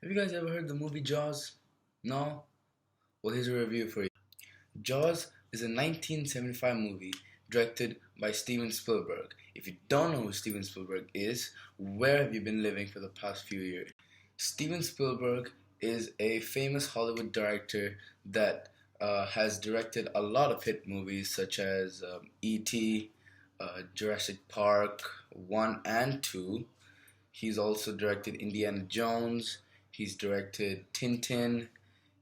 Have you guys ever heard the movie Jaws? No? Well, here's a review for you. Jaws is a 1975 movie directed by Steven Spielberg. If you don't know who Steven Spielberg is, where have you been living for the past few years? Steven Spielberg is a famous Hollywood director that has directed a lot of hit movies such as E.T., Jurassic Park 1 and 2. He's also directed Indiana Jones. He's directed Tintin.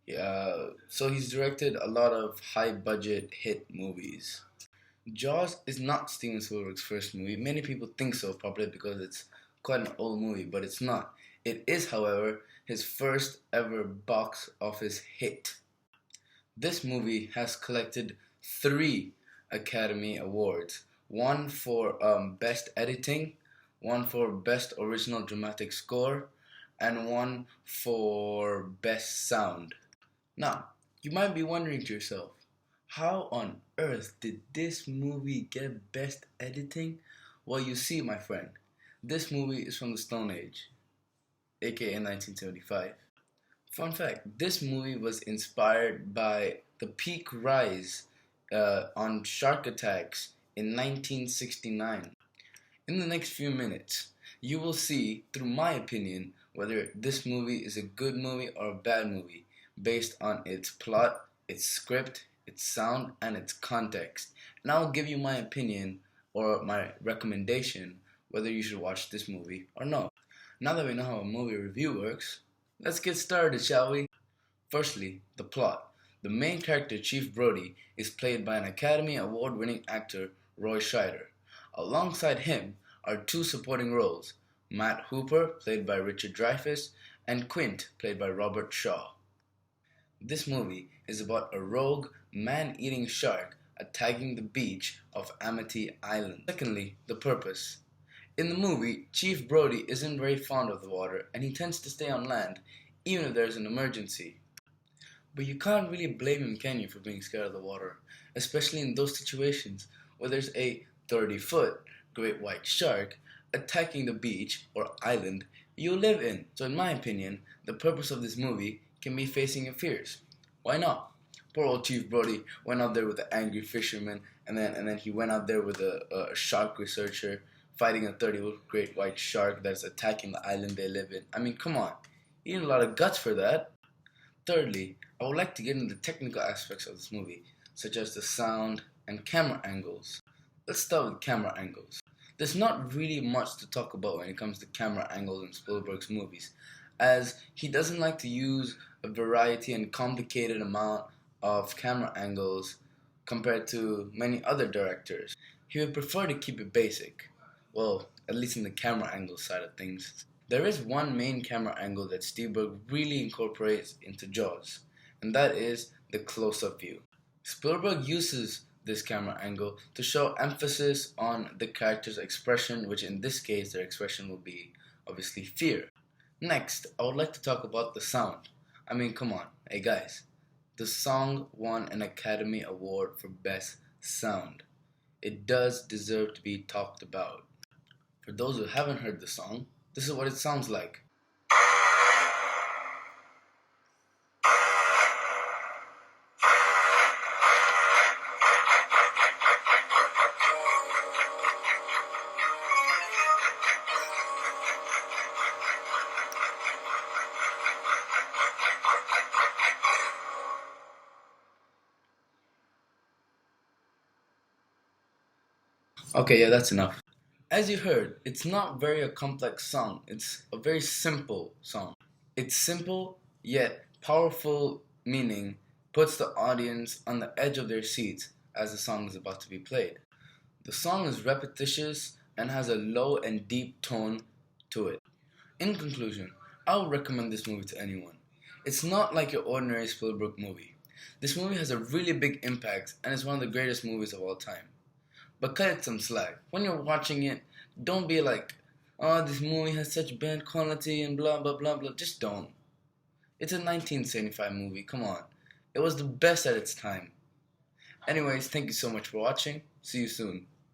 So he's directed a lot of high budget hit movies. Jaws is not Steven Spielberg's first movie. Many people think so, probably because it's quite an old movie, but it's not. It is, however, his first ever box office hit. This movie has collected 3 Academy Awards, one for Best Editing, one for Best Original Dramatic Score, and one for Best Sound. Now, you might be wondering to yourself, how on earth did this movie get Best Editing? Well, you see, my friend, this movie is from the Stone Age, aka 1975. Fun fact, this movie was inspired by the peak rise on shark attacks in 1969. In the next few minutes, you will see, through my opinion, whether this movie is a good movie or a bad movie based on its plot, its script, its sound, and its context. And I'll give you my opinion or my recommendation whether you should watch this movie or no. Now that we know how a movie review works, let's get started, shall we? Firstly, the plot. The main character, Chief Brody, is played by an Academy Award-winning actor, Roy Scheider. Alongside him are 2 supporting roles, Matt Hooper, played by Richard Dreyfuss, and Quint, played by Robert Shaw. This movie is about a rogue, man-eating shark attacking the beach of Amity Island. Secondly, the purpose. In the movie, Chief Brody isn't very fond of the water and he tends to stay on land even if there's an emergency. But you can't really blame him, can you, for being scared of the water, especially in those situations where there's a 30-foot great white shark attacking the beach or island you live in. So in my opinion, the purpose of this movie can be facing your fears. Why not? Poor old Chief Brody went out there with an angry fisherman, and then he went out there with a shark researcher fighting a 30-foot great white shark that's attacking the island they live in. I mean, come on. You need a lot of guts for that. Thirdly, I would like to get into the technical aspects of this movie, such as the sound and camera angles. Let's start with camera angles. There's not really much to talk about when it comes to camera angles in Spielberg's movies, as he doesn't like to use a variety and complicated amount of camera angles compared to many other directors. He would prefer to keep it basic, well, at least in the camera angle side of things. There is one main camera angle that Spielberg really incorporates into Jaws, and that is the close-up view. Spielberg uses this camera angle to show emphasis on the character's expression, which in this case their expression will be obviously fear. Next, I would like to talk about the sound. I mean, come on, hey guys. The song won an Academy Award for Best Sound. It does deserve to be talked about. For those who haven't heard the song, this is what it sounds like. Okay, yeah, that's enough. As you heard, it's not very a complex song. It's a very simple song. It's simple yet powerful, meaning puts the audience on the edge of their seats as the song is about to be played. The song is repetitious and has a low and deep tone to it. In conclusion, I would recommend this movie to anyone. It's not like your ordinary Spielberg movie. This movie has a really big impact and is one of the greatest movies of all time. But cut it some slack. When you're watching it, don't be like, oh, this movie has such bad quality and blah blah blah blah. Just don't. It's a 1975 movie, come on. It was the best at its time. Anyways, thank you so much for watching. See you soon.